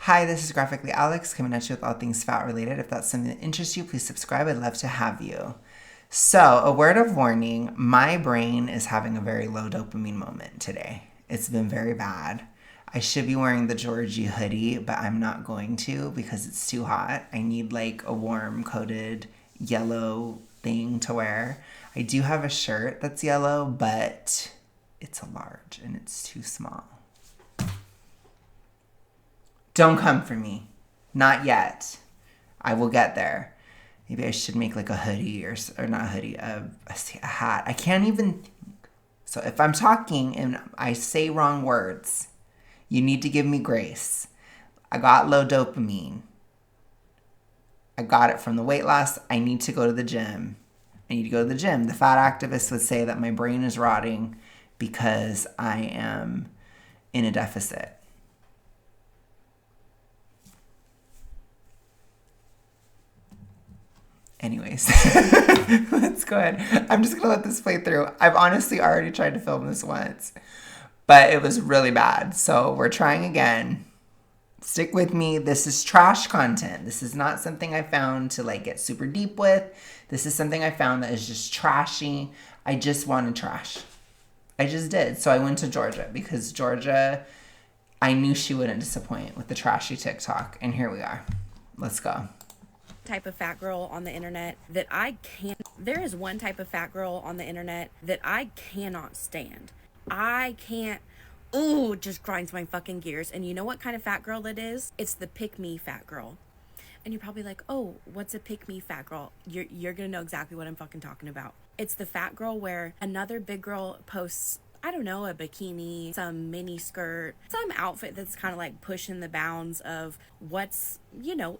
Hi, this is Graphically Alex coming at you with all things fat related. If that's something that interests you, please subscribe. I'd love to have you. So, a word of warning, my brain is having a very low dopamine moment today. It's been very bad. I should be wearing the Georgie hoodie, but I'm not going to because it's too hot. I need like a warm coated yellow thing to wear. I do have a shirt that's yellow, but it's a large and it's too small. Don't come for me. Not yet. I will get there. Maybe I should make like a hoodie or not a hoodie, a hat. I can't even think. So if I'm talking and I say wrong words, you need to give me grace. I got low dopamine. I got it from the weight loss. I need to go to the gym. I need to go to the gym. The fat activist would say that my brain is rotting because I am in a deficit. Anyways, let's go ahead. I'm just going to let this play through. I've honestly already tried to film this once, but it was really bad. So we're trying again. Stick with me. This is trash content. This is not something I found to like get super deep with. This is something I found that is just trashy. I just wanted trash. I just did. So I went to Georgia because Georgia, I knew she wouldn't disappoint with the trashy TikTok. And here we are. Let's go. Type of fat girl on the internet that there is one type of fat girl on the internet that I cannot stand. I can't, just grinds my fucking gears. And you know what kind of fat girl it is? It's the pick me fat girl. And you're probably like, oh, what's a pick me fat girl? You're gonna know exactly what I'm fucking talking about. It's the fat girl where another big girl posts, I don't know, a bikini, some mini skirt, some outfit that's kind of like pushing the bounds of what's,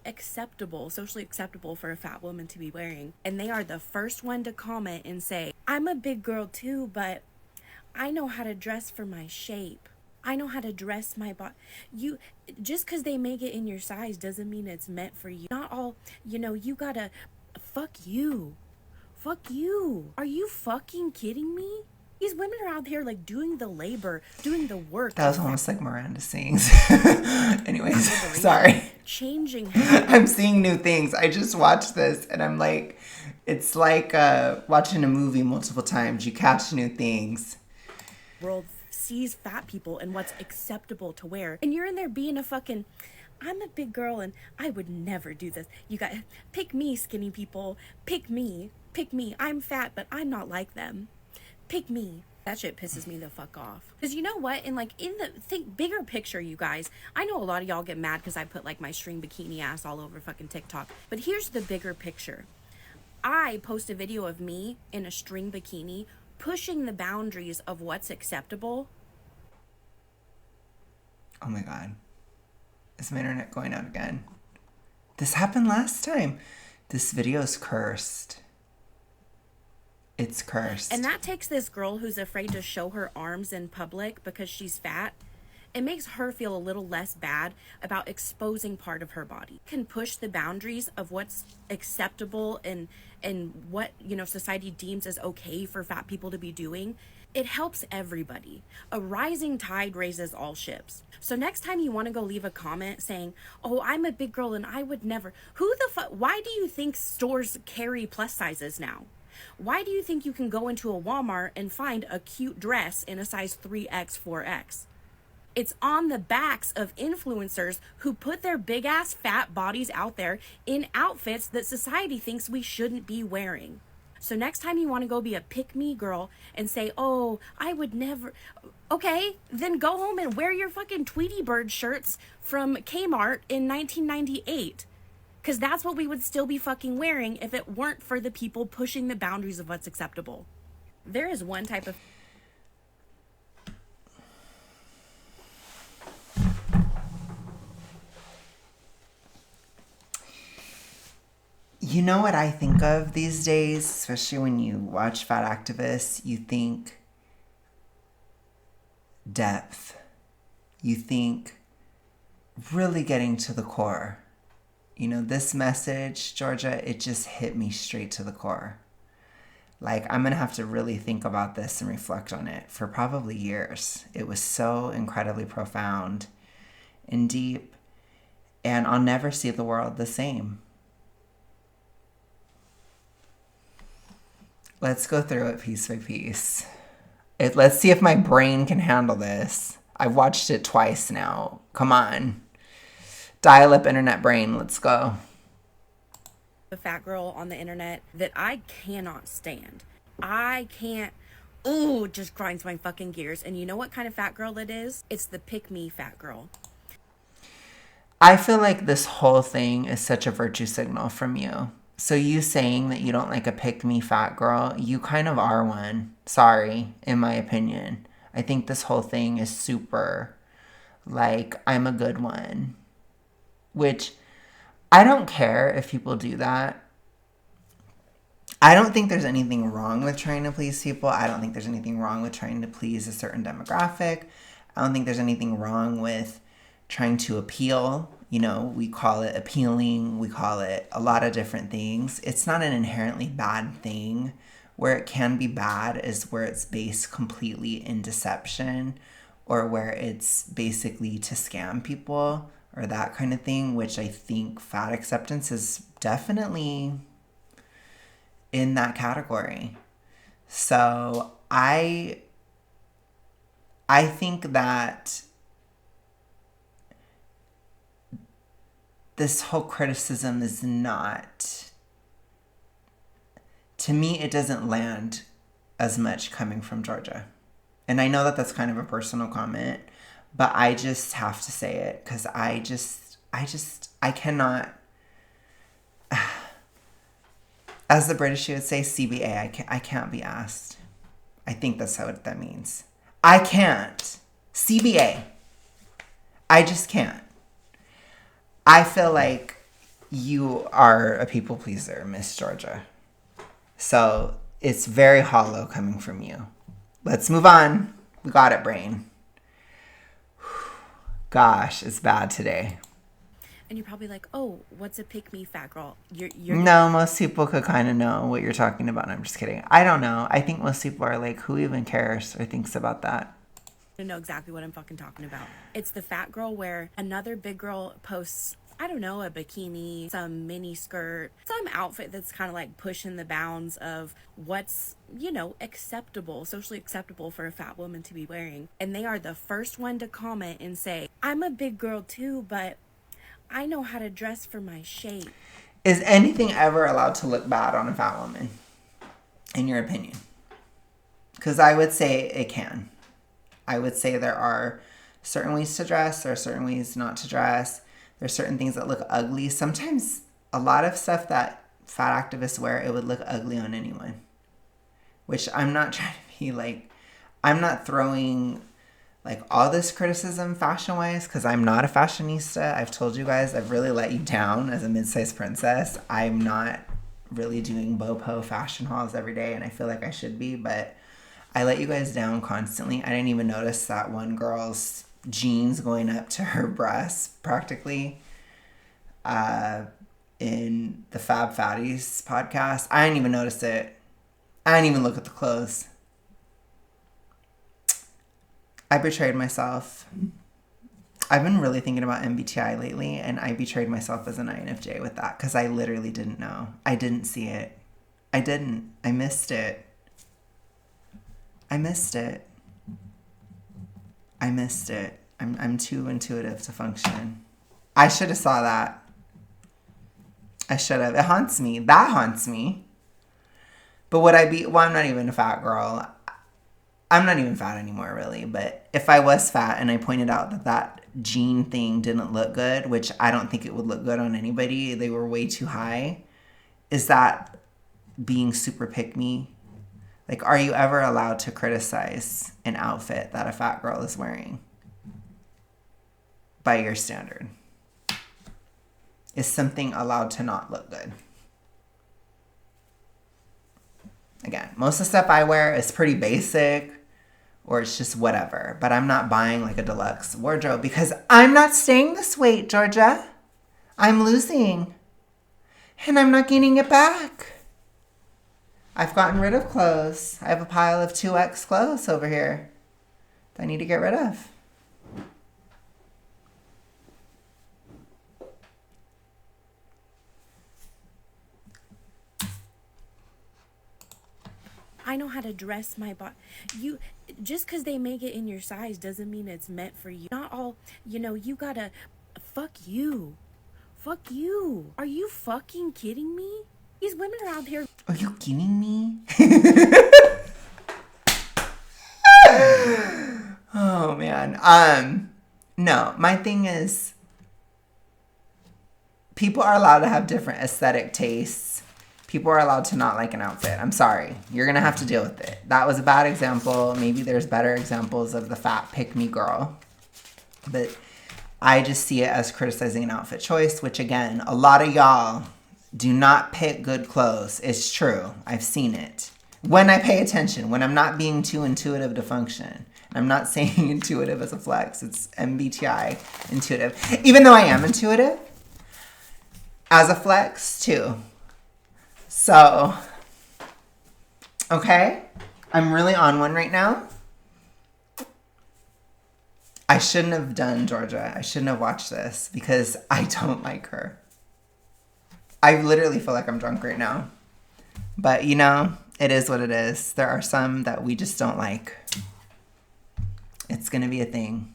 acceptable, socially acceptable for a fat woman to be wearing. And they are the first one to comment and say, I'm a big girl too, but I know how to dress for my shape. I know how to dress my body. Just because they make it in your size doesn't mean it's meant for you. Not all, you gotta, fuck you. Fuck you. Are you fucking kidding me? These women are out here like doing the labor, doing the work. That was almost like Miranda sings. Anyways, sorry. Changing. I'm seeing new things. I just watched this and I'm like, it's like watching a movie multiple times. You catch new things. World sees fat people and what's acceptable to wear. And you're in there being a fucking, I'm a big girl and I would never do this. You got, pick me, skinny people. Pick me. Pick me. I'm fat, but I'm not like them. Pick me. That shit pisses me the fuck off. Because you know what? Think bigger picture, you guys. I know a lot of y'all get mad because I put like my string bikini ass all over fucking TikTok. But here's the bigger picture. I post a video of me in a string bikini pushing the boundaries of what's acceptable. Oh my God. Is my internet going out again? This happened last time. This video is cursed. It's cursed. And that takes this girl who's afraid to show her arms in public because she's fat. It makes her feel a little less bad about exposing part of her body. Can push the boundaries of what's acceptable and what, society deems as okay for fat people to be doing. It helps everybody. A rising tide raises all ships. So next time you want to go leave a comment saying, oh, I'm a big girl and I would never. Why do you think stores carry plus sizes now? Why do you think you can go into a Walmart and find a cute dress in a size 3X, 4X? It's on the backs of influencers who put their big ass fat bodies out there in outfits that society thinks we shouldn't be wearing. So next time you want to go be a pick me girl and say, oh, I would never. Okay, then go home and wear your fucking Tweety Bird shirts from Kmart in 1998. Because that's what we would still be fucking wearing if it weren't for the people pushing the boundaries of what's acceptable. There is one type of... You know what I think of these days, especially when you watch fat activists, you think depth. You think really getting to the core. This message, Georgia, it just hit me straight to the core. Like, I'm going to have to really think about this and reflect on it for probably years. It was so incredibly profound and deep. and I'll never see the world the same. Let's go through it piece by piece. Let's see if my brain can handle this. I've watched it twice now. Come on. Dial up internet brain. Let's go. A fat girl on the internet that I cannot stand. I can't. Ooh, just grinds my fucking gears. And you know what kind of fat girl it is? It's the pick-me fat girl. I feel like this whole thing is such a virtue signal from you. So you saying that you don't like a pick-me fat girl, you kind of are one. Sorry, in my opinion. I think this whole thing is super, like, I'm a good one. Which, I don't care if people do that. I don't think there's anything wrong with trying to please people. I don't think there's anything wrong with trying to please a certain demographic. I don't think there's anything wrong with trying to appeal. You know, we call it appealing. We call it a lot of different things. It's not an inherently bad thing. Where it can be bad is where it's based completely in deception, or where it's basically to scam people or that kind of thing, which I think fat acceptance is definitely in that category. So I think that this whole criticism is not, to me, it doesn't land as much coming from Georgia. And I know that that's kind of a personal comment, but I just have to say it because I cannot, as the British would say, CBA, I can't be asked. I think that's what that means. I can't. CBA. I just can't. I feel like you are a people pleaser, Miss Georgia. So it's very hollow coming from you. Let's move on. We got it, brain. Gosh, it's bad today. And you're probably like, oh, what's a pick-me fat girl? No, most people could kind of know what you're talking about. I'm just kidding. I don't know. I think most people are like, who even cares or thinks about that? To know exactly what I'm fucking talking about. It's the fat girl where another big girl posts, I don't know, a bikini, some mini skirt, some outfit that's kind of like pushing the bounds of what's, you know, acceptable, socially acceptable for a fat woman to be wearing. And they are the first one to comment and say, I'm a big girl too, but I know how to dress for my shape. Is anything ever allowed to look bad on a fat woman, in your opinion? Because I would say it can. I would say there are certain ways to dress. There are certain ways not to dress. There's certain things that look ugly. Sometimes a lot of stuff that fat activists wear, it would look ugly on anyone. Which I'm not trying to be like, I'm not throwing like all this criticism fashion-wise because I'm not a fashionista. I've told you guys, I've really let you down as a mid-sized princess. I'm not really doing BOPO fashion hauls every day, and I feel like I should be, but I let you guys down constantly. I didn't even notice that one girl's jeans going up to her breasts practically in the Fab Fatties podcast. I didn't even notice it. I didn't even look at the clothes. I betrayed myself. I've been really thinking about MBTI lately, and I betrayed myself as an INFJ with that because I literally didn't know. I didn't see it. I didn't. I missed it. I'm too intuitive to function. I should have saw that. I should have. It haunts me. That haunts me. But would I be... Well, I'm not even a fat girl. I'm not even fat anymore, really. But if I was fat and I pointed out that that jean thing didn't look good, which I don't think it would look good on anybody, they were way too high, is that being super pick-me? Like, are you ever allowed to criticize an outfit that a fat girl is wearing? By your standard. Is something allowed to not look good? Again, most of the stuff I wear is pretty basic, or it's just whatever. But I'm not buying like a deluxe wardrobe because I'm not staying this weight, Georgia. I'm losing. And I'm not gaining it back. I've gotten rid of clothes. I have a pile of 2X clothes over here that I need to get rid of. I know how to dress my body. You, just because they make it in your size doesn't mean it's meant for you. Not all, you gotta, fuck you. Fuck you. Are you fucking kidding me? These women around here. Are you kidding me? Oh man. No, my thing is people are allowed to have different aesthetic tastes. People are allowed to not like an outfit. I'm sorry. You're going to have to deal with it. That was a bad example. Maybe there's better examples of the fat pick-me girl. But I just see it as criticizing an outfit choice, which again, a lot of y'all do not pick good clothes. It's true. I've seen it. When I pay attention, when I'm not being too intuitive to function. I'm not saying intuitive as a flex. It's MBTI intuitive. Even though I am intuitive as a flex too. So, okay. I'm really on one right now. I shouldn't have done Georgia. I shouldn't have watched this because I don't like her. I literally feel like I'm drunk right now. But it is what it is. There are some that we just don't like. It's going to be a thing.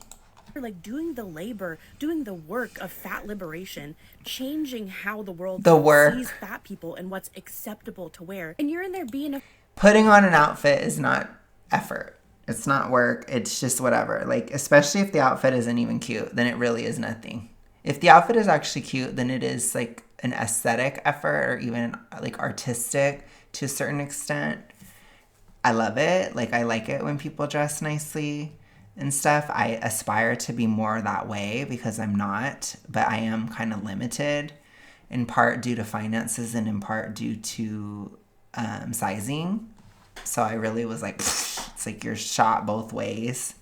Like doing the labor, doing the work of fat liberation, changing how the world sees fat people and what's acceptable to wear. And you're in there being Putting on an outfit is not effort. It's not work. It's just whatever. Like, especially if the outfit isn't even cute, then it really is nothing. If the outfit is actually cute, then it is like an aesthetic effort or even like artistic to a certain extent. I love it. Like, I like it when people dress nicely and stuff. I aspire to be more that way because I'm not, but I am kind of limited in part due to finances and in part due to sizing. So I really was like, it's like you're shot both ways.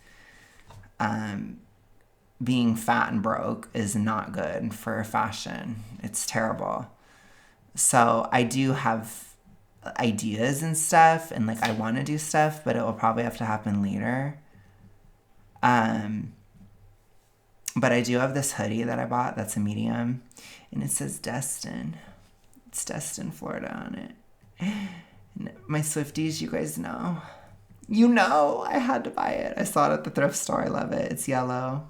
Being fat and broke is not good for fashion. It's terrible. So I do have ideas and stuff and like I want to do stuff, but it will probably have to happen later. But I do have this hoodie that I bought that's a medium and it says Destin. It's Destin, Florida on it. And my Swifties, you guys know. I had to buy it. I saw it at the thrift store. I love it. It's yellow.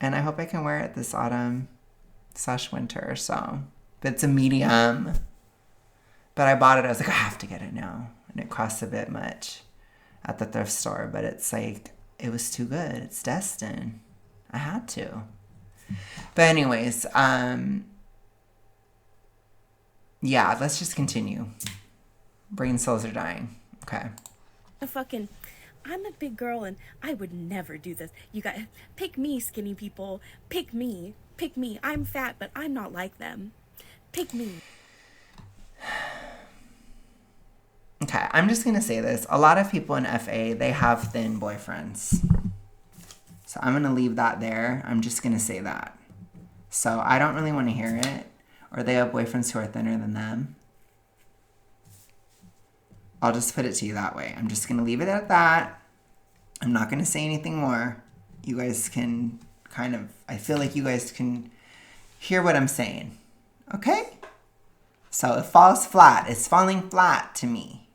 And I hope I can wear it this autumn/winter or so. But it's a medium. But I bought it. I was like, I have to get it now. And it costs a bit much at the thrift store. But it's like, it was too good. It's Destin. I had to. But anyways, yeah, let's just continue. Brain cells are dying. Okay. I'm a big girl and I would never do this. You guys, pick me, skinny people. Pick me. Pick me. I'm fat, but I'm not like them. Pick me. Okay, I'm just going to say this. A lot of people in FA, they have thin boyfriends. So I'm going to leave that there. I'm just going to say that. So I don't really want to hear it. Or they have boyfriends who are thinner than them. I'll just put it to you that way. I'm just going to leave it at that. I'm not going to say anything more. You guys can I feel like you guys can hear what I'm saying. Okay? So it falls flat. It's falling flat to me.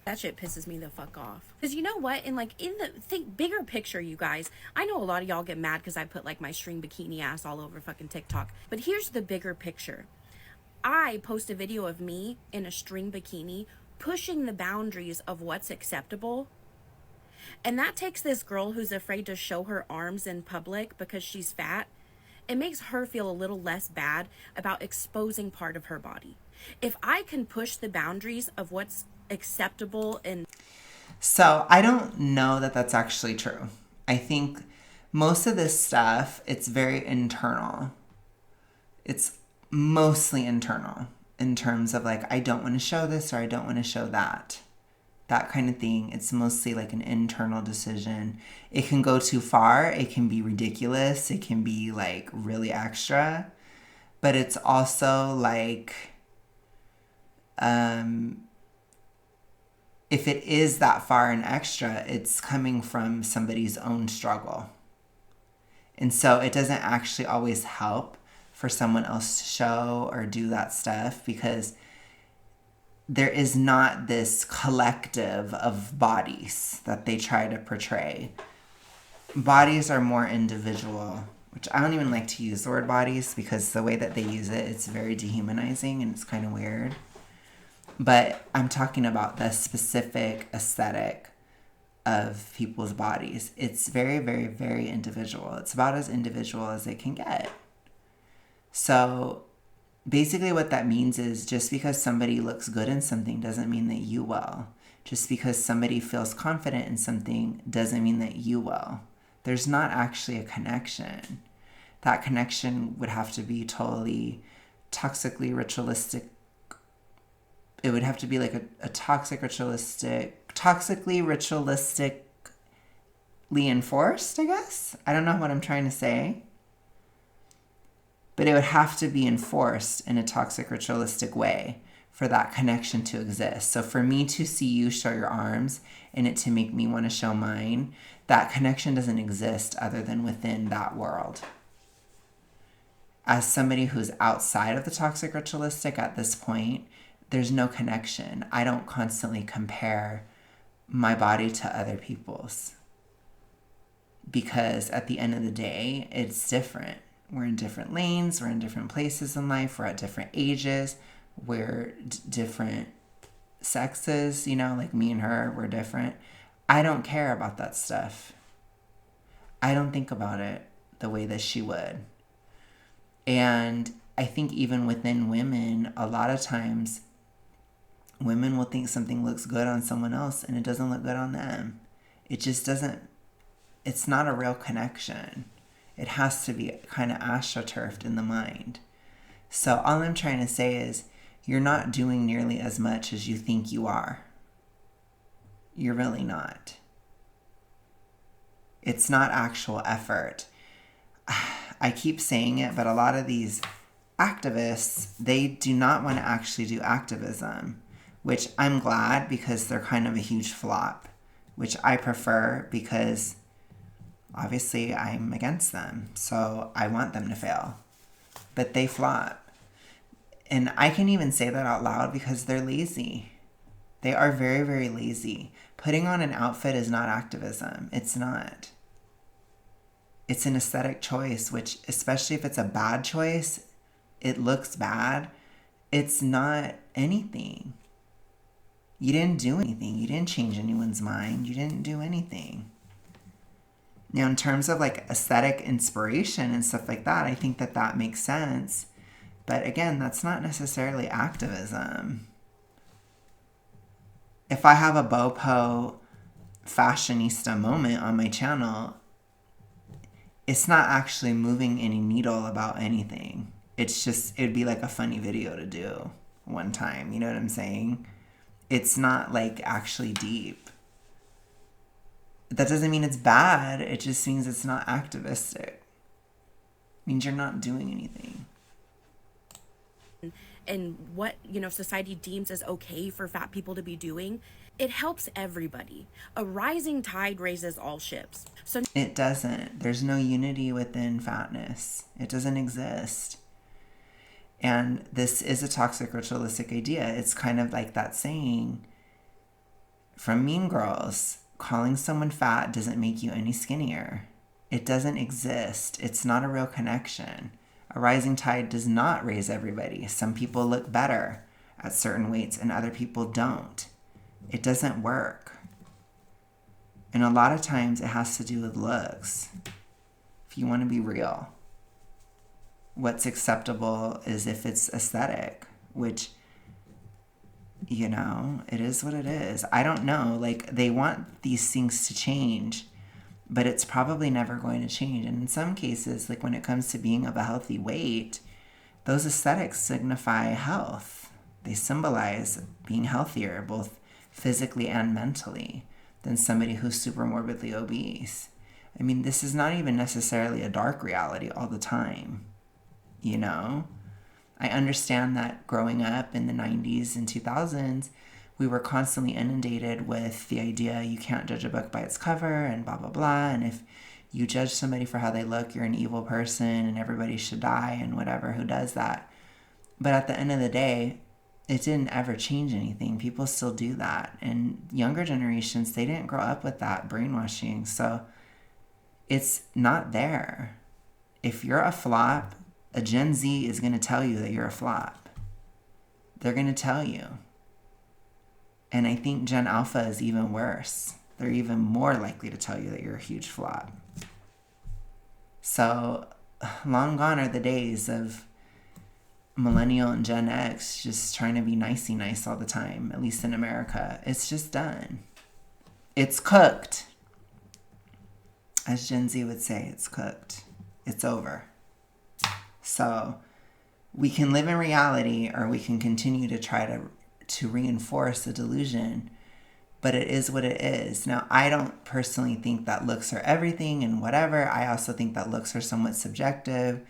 That shit pisses me the fuck off. Because you know what? Think bigger picture, you guys. I know a lot of y'all get mad because I put like my string bikini ass all over fucking TikTok. But here's the bigger picture. I post a video of me in a string bikini pushing the boundaries of what's acceptable. And that takes this girl who's afraid to show her arms in public because she's fat. It makes her feel a little less bad about exposing part of her body. If I can push the boundaries of what's acceptable and... So I don't know that that's actually true. I think most of this stuff, it's very internal. It's mostly internal in terms of like, I don't want to show this or I don't want to show that. That kind of thing. It's mostly like an internal decision. It can go too far. It can be ridiculous. It can be like really extra. But it's also like, if it is that far and extra, it's coming from somebody's own struggle. And so it doesn't actually always help for someone else to show or do that stuff because there is not this collective of bodies that they try to portray. Bodies are more individual, which I don't even like to use the word bodies because the way that they use it, it's very dehumanizing and it's kind of weird. But I'm talking about the specific aesthetic of people's bodies. It's very, very, very individual. It's about as individual as it can get. So basically what that means is just because somebody looks good in something doesn't mean that you will. Just because somebody feels confident in something doesn't mean that you will. There's not actually a connection. That connection would have to be totally toxically ritualistic. It would have to be like a toxically ritualistically enforced, I guess. I don't know what I'm trying to say. But it would have to be enforced in a toxic ritualistic way for that connection to exist. So for me to see you show your arms and it to make me want to show mine, that connection doesn't exist other than within that world. As somebody who's outside of the toxic ritualistic at this point, there's no connection. I don't constantly compare my body to other people's. Because at the end of the day, it's different. We're in different lanes, we're in different places in life, we're at different ages, we're different sexes, like me and her, we're different. I don't care about that stuff. I don't think about it the way that she would. And I think even within women, a lot of times, women will think something looks good on someone else and it doesn't look good on them. It just doesn't, it's not a real connection. It has to be kind of astroturfed in the mind. So all I'm trying to say is you're not doing nearly as much as you think you are. You're really not. It's not actual effort. I keep saying it, but a lot of these activists, they do not want to actually do activism, which I'm glad because they're kind of a huge flop, which I prefer because obviously I'm against them. So I want them to fail. But they flop. And I can even say that out loud because they're lazy. They are very, very lazy. Putting on an outfit is not activism. It's not. It's an aesthetic choice, which, especially if it's a bad choice, it looks bad. It's not anything. You didn't do anything. You didn't change anyone's mind. You didn't do anything. Now, in terms of like aesthetic inspiration and stuff like that, I think that that makes sense. But again, that's not necessarily activism. If I have a Bopo fashionista moment on my channel, it's not actually moving any needle about anything. It's just, it'd be like a funny video to do one time. You know what I'm saying? It's not like actually deep. That doesn't mean it's bad. It just means it's not activistic. It means you're not doing anything. And what, society deems as okay for fat people to be doing, it helps everybody. A rising tide raises all ships. So it doesn't. There's no unity within fatness. It doesn't exist. And this is a toxic ritualistic idea. It's kind of like that saying from Mean Girls, calling someone fat doesn't make you any skinnier. It doesn't exist. It's not a real connection. A rising tide does not raise everybody. Some people look better at certain weights and other people don't. It doesn't work. And a lot of times it has to do with looks. If you want to be real. What's acceptable is if it's aesthetic, which, it is what it is. I don't know. Like, they want these things to change, but it's probably never going to change. And in some cases, like when it comes to being of a healthy weight, those aesthetics signify health. They symbolize being healthier, both physically and mentally, than somebody who's super morbidly obese. I mean, this is not even necessarily a dark reality all the time, I understand that growing up in the 90s and 2000s, we were constantly inundated with the idea you can't judge a book by its cover and blah, blah, blah. And if you judge somebody for how they look, you're an evil person and everybody should die and whatever who does that. But at the end of the day, it didn't ever change anything. People still do that. And younger generations, they didn't grow up with that brainwashing. So it's not there. If you're a flop, a Gen Z is going to tell you that you're a flop. They're going to tell you. And I think Gen Alpha is even worse. They're even more likely to tell you that you're a huge flop. So long gone are the days of Millennial and Gen X just trying to be nicey nice all the time, at least in America. It's just done. It's cooked. As Gen Z would say, it's cooked. It's over. So we can live in reality, or we can continue to try to reinforce the delusion, but it is what it is. Now, I don't personally think that looks are everything and whatever. I also think that looks are somewhat subjective.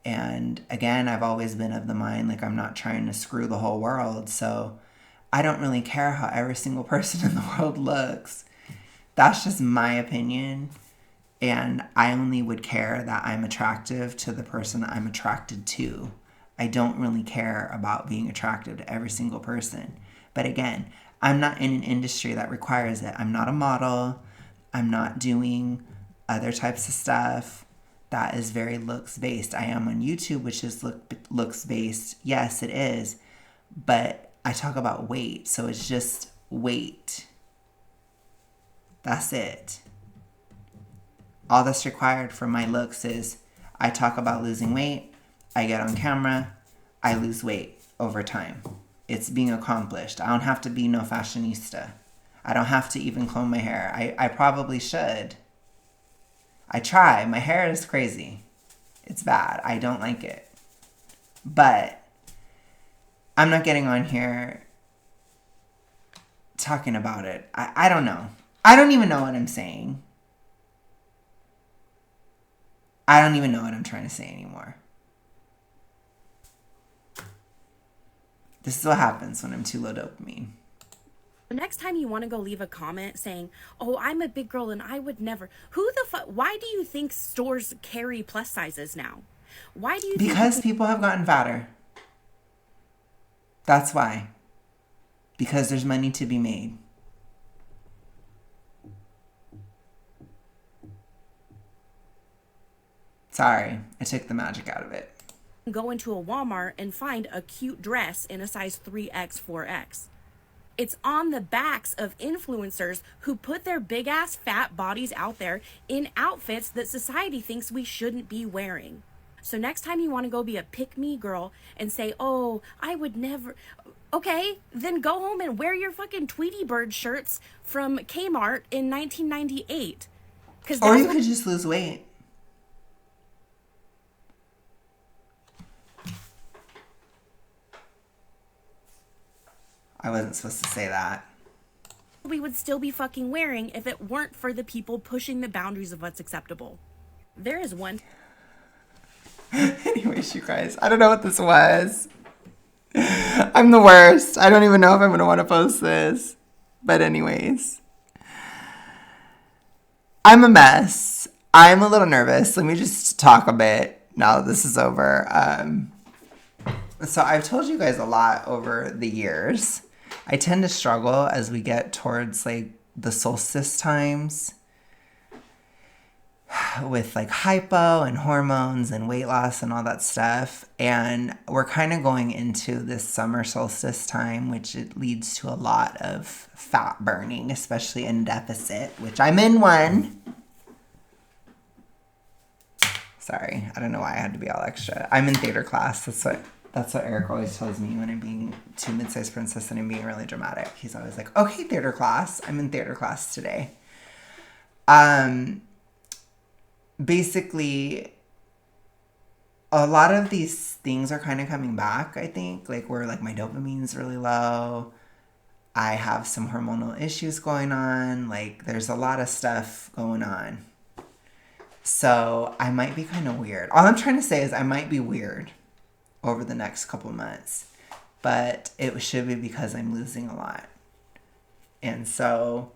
And again, I've always been of the mind, like, I'm not trying to screw the whole world. So I don't really care how every single person in the world looks. That's just my opinion. And I only would care that I'm attractive to the person that I'm attracted to. I don't really care about being attractive to every single person. But again, I'm not in an industry that requires it. I'm not a model. I'm not doing other types of stuff that is very looks based. I am on YouTube, which is looks based. Yes, it is. But I talk about weight. So it's just weight. That's it. All that's required for my looks is I talk about losing weight, I get on camera, I lose weight over time. It's being accomplished. I don't have to be no fashionista. I don't have to even comb my hair. I probably should. I try. My hair is crazy. It's bad. I don't like it. But I'm not getting on here talking about it. I don't know. I don't even know what I'm saying. I don't even know what I'm trying to say anymore. This is what happens when I'm too low dopamine. The next time you want to go leave a comment saying, oh, I'm a big girl and I would never. Who the fuck? Why do you think stores carry plus sizes now? Why do you think? Because people have gotten fatter. That's why. Because there's money to be made. Sorry, I took the magic out of it. Go into a Walmart and find a cute dress in a size 3X, 4X. It's on the backs of influencers who put their big ass fat bodies out there in outfits that society thinks we shouldn't be wearing. So next time you want to go be a pick-me girl and say, oh, I would never. Okay, then go home and wear your fucking Tweety Bird shirts from Kmart in 1998. Or you could just lose weight. I wasn't supposed to say that. We would still be fucking wearing if it weren't for the people pushing the boundaries of what's acceptable. There is one. Anyways, you guys, I don't know what this was. I'm the worst. I don't even know if I'm going to want to post this. But anyways. I'm a mess. I'm a little nervous. Let me just talk a bit now that this is over. So I've told you guys a lot over the years. I tend to struggle as we get towards like the solstice times with like hypo and hormones and weight loss and all that stuff. And we're kind of going into this summer solstice time, which it leads to a lot of fat burning, especially in deficit, which I'm in one. Sorry, I don't know why I had to be all extra. I'm in theater class. That's what Eric always tells me when I'm being too mid-sized princess and I'm being really dramatic. He's always like, okay, theater class. I'm in theater class today. Basically, a lot of these things are kind of coming back, I think. Like, where, like, my dopamine's really low. I have some hormonal issues going on. Like, there's a lot of stuff going on. So, I might be kind of weird. All I'm trying to say is I might be weird over the next couple months, but it should be because I'm losing a lot. And so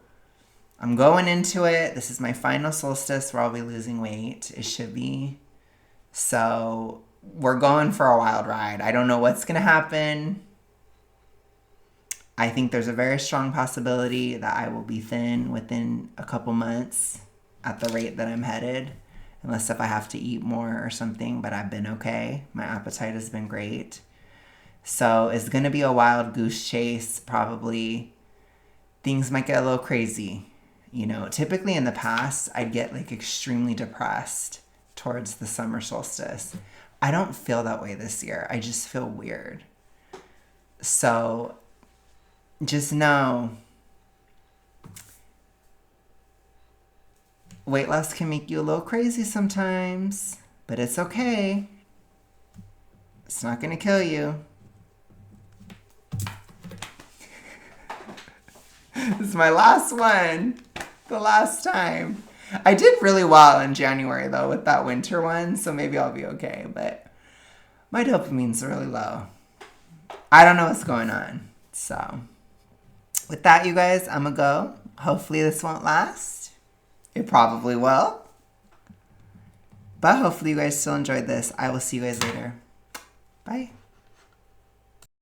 I'm going into it. This is my final solstice where I'll be losing weight. It should be. So we're going for a wild ride. I don't know what's going to happen. I think there's a very strong possibility that I will be thin within a couple months at the rate that I'm headed. Unless if I have to eat more or something, but I've been okay. My appetite has been great. So it's going to be a wild goose chase, probably. Things might get a little crazy. You know, typically in the past, I'd get like extremely depressed towards the summer solstice. I don't feel that way this year. I just feel weird. So just know weight loss can make you a little crazy sometimes, but it's okay. It's not going to kill you. This is my last one. The last time. I did really well in January, though, with that winter one, so maybe I'll be okay, but my dopamine's really low. I don't know what's going on. So, with that, you guys, I'm gonna go. Hopefully this won't last. It probably will. But hopefully you guys still enjoyed this. I will see you guys later. Bye.